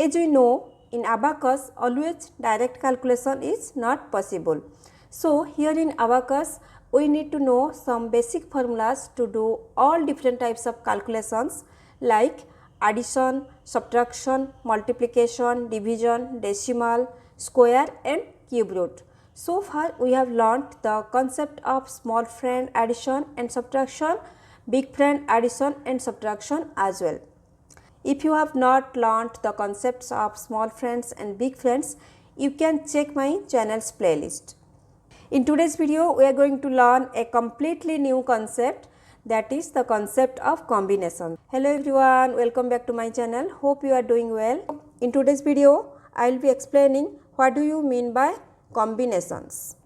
As we know, in Abacus always direct calculation is not possible. So, here in Abacus we need to know some basic formulas to do all different types of calculations like addition, subtraction, multiplication, division, decimal, square and cube root. So far we have learnt the concept of small friend addition and subtraction, big friend addition and subtraction as well. If you have not learnt the concepts of small friends and big friends, you can check my channel's playlist. In today's video, we are going to learn a completely new concept, that is the concept of combination. Hello everyone, welcome back to my channel. Hope you are doing well. In today's video, I will be explaining what do you mean by combinations.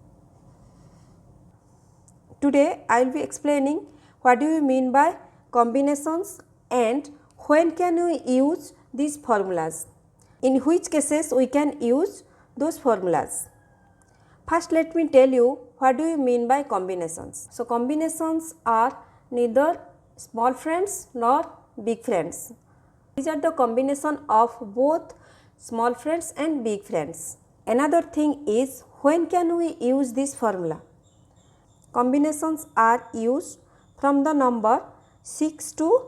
Today, I will be explaining what do you mean by combinations and when can we use these formulas, in which cases we can use those formulas. First, let me tell you what do you mean by combinations. So, combinations are neither small friends nor big friends. These are the combination of both small friends and big friends. Another thing is, when can we use this formula? Combinations are used from the number 6 to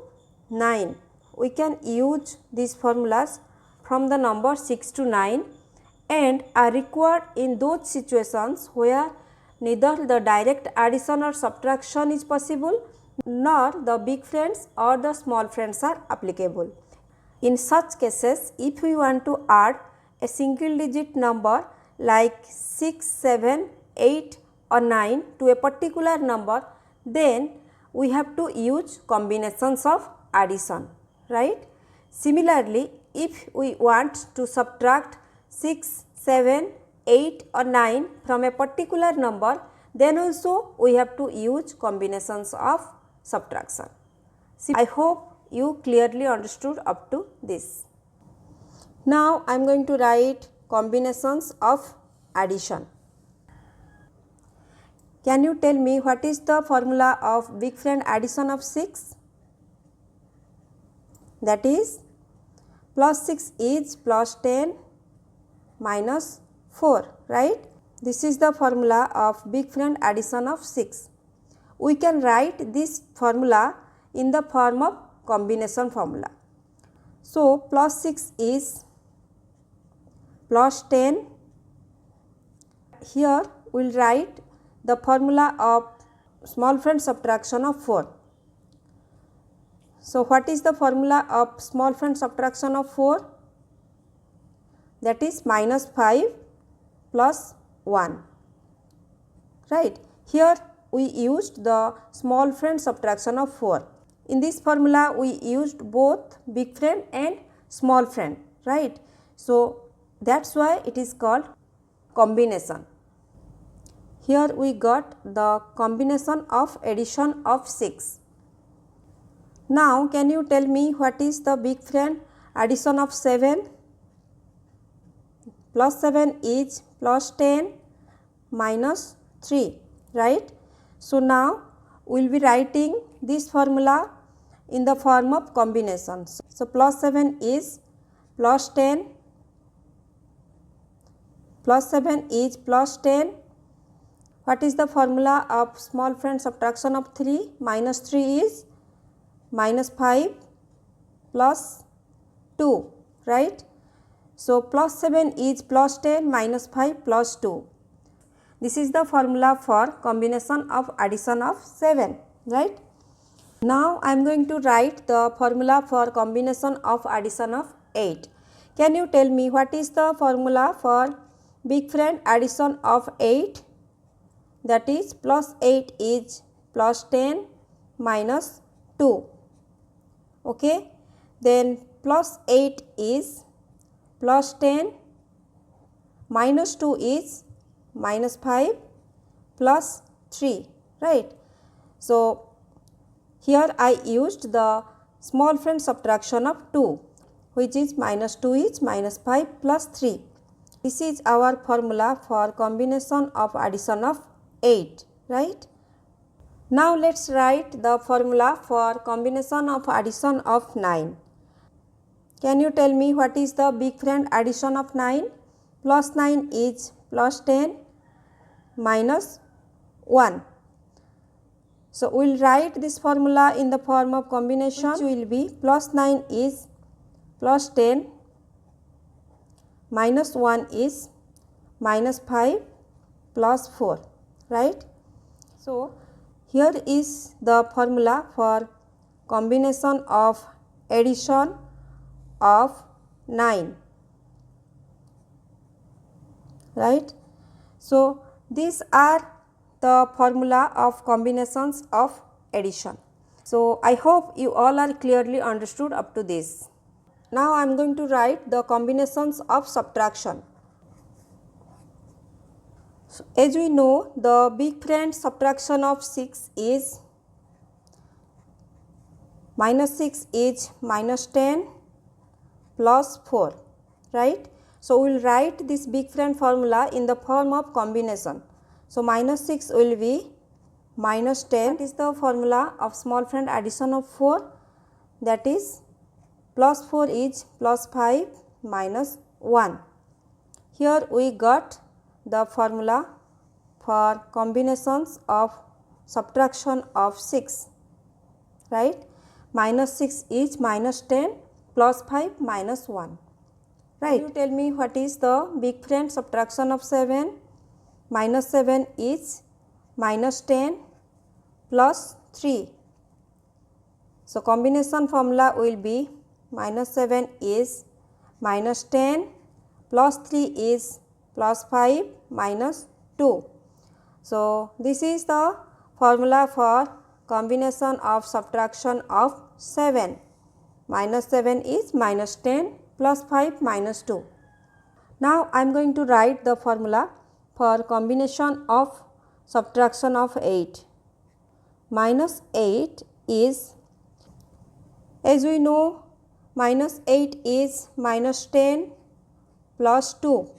9. We can use these formulas from the number 6 to 9 and are required in those situations where neither the direct addition or subtraction is possible nor the big friends or the small friends are applicable. In such cases, if we want to add a single digit number like 6, 7, 8 or 9 to a particular number, then we have to use combinations of addition, right? Similarly, if we want to subtract 6, 7, 8 or 9 from a particular number, then also we have to use combinations of subtraction. I hope you clearly understood up to this. Now, I am going to write combinations of addition. Can you tell me what is the formula of big friend addition of 6? That is, plus 6 is plus 10 minus 4, right? This is the formula of big friend addition of 6. We can write this formula in the form of combination formula. So, plus 6 is plus 10. Here we will write the formula of small friend subtraction of 4. So, what is the formula of small friend subtraction of 4? That is minus 5 plus 1, right. Here we used the small friend subtraction of 4. In this formula we used both big friend and small friend, right. So, that is why it is called combination. Here we got the combination of addition of 6. Now, can you tell me what is the big friend addition of 7? Plus 7 is plus 10 minus 3, right. So, now we will be writing this formula in the form of combinations. So, plus 7 is plus 10, plus 7 is plus 10. What is the formula of small friend subtraction of 3? Minus 3 is minus 5 plus 2, right. So, plus 7 is plus 10 minus 5 plus 2. This is the formula for combination of addition of 7, right. Now, I am going to write the formula for combination of addition of 8. Can you tell me what is the formula for big friend addition of 8? That is, plus 8 is plus 10 minus 2, okay. Then plus 8 is plus 10 minus 2 is minus 5 plus 3, right. So, here I used the small friend subtraction of 2, which is minus 2 is minus 5 plus 3. This is our formula for combination of addition of 8, right. Now, let us write the formula for combination of addition of 9. Can you tell me what is the big friend addition of 9? Plus 9 is plus 10 minus 1. So, we will write this formula in the form of combination, which will be plus 9 is plus 10 minus 1 is minus 5 plus 4, right. So, here is the formula for combination of addition of 9, right. So, these are the formula of combinations of addition. So, I hope you all are clearly understood up to this. Now, I am going to write the combinations of subtraction. So, as we know, the big friend subtraction of 6 is minus 6 is minus 10 plus 4, right. So, we will write this big friend formula in the form of combination. So, minus 6 will be minus 10. That is the formula of small friend addition of 4, that is plus 4 is plus 5 minus 1. Here we got the formula for combinations of subtraction of 6, right. Minus 6 is minus 10 plus 5 minus 1, right. Can you tell me what is the big friend subtraction of 7? Minus 7 is minus 10 plus 3. So, combination formula will be minus 7 is minus 10 plus 3 is plus 5 minus 2. So, this is the formula for combination of subtraction of 7. Minus 7 is minus 10 plus 5 minus 2. Now, I am going to write the formula for combination of subtraction of 8. Minus 8 is, as we know, minus 8 is minus 10 plus 2.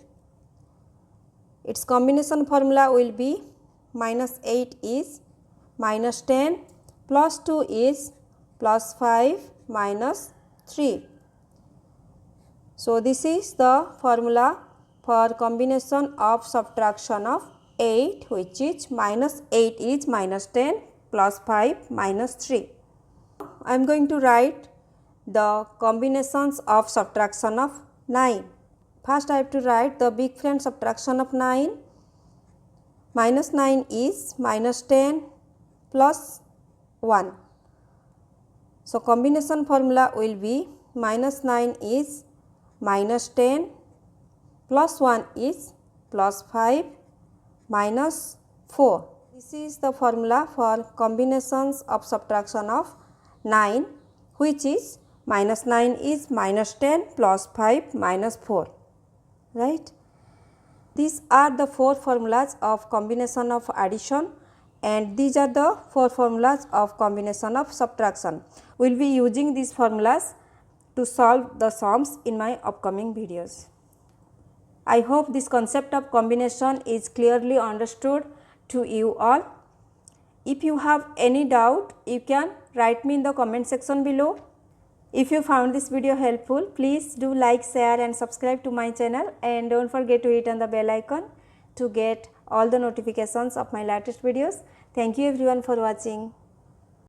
Its combination formula will be minus 8 is minus 10 plus 2 is plus 5 minus 3. So, this is the formula for combination of subtraction of 8, which is minus 8 is minus 10 plus 5 minus 3. I am going to write the combinations of subtraction of 9. First, I have to write the big friend subtraction of 9. Minus 9 is minus 10 plus 1. So, combination formula will be minus 9 is minus 10 plus 1 is plus 5 minus 4. This is the formula for combinations of subtraction of 9, which is minus 9 is minus 10 plus 5 minus 4, right. These are the 4 formulas of combination of addition, and these are the 4 formulas of combination of subtraction. We will be using these formulas to solve the sums in my upcoming videos. I hope this concept of combination is clearly understood to you all. If you have any doubt, you can write me in the comment section below. If you found this video helpful, please do like, share and subscribe to my channel, and don't forget to hit on the bell icon to get all the notifications of my latest videos. Thank you everyone for watching.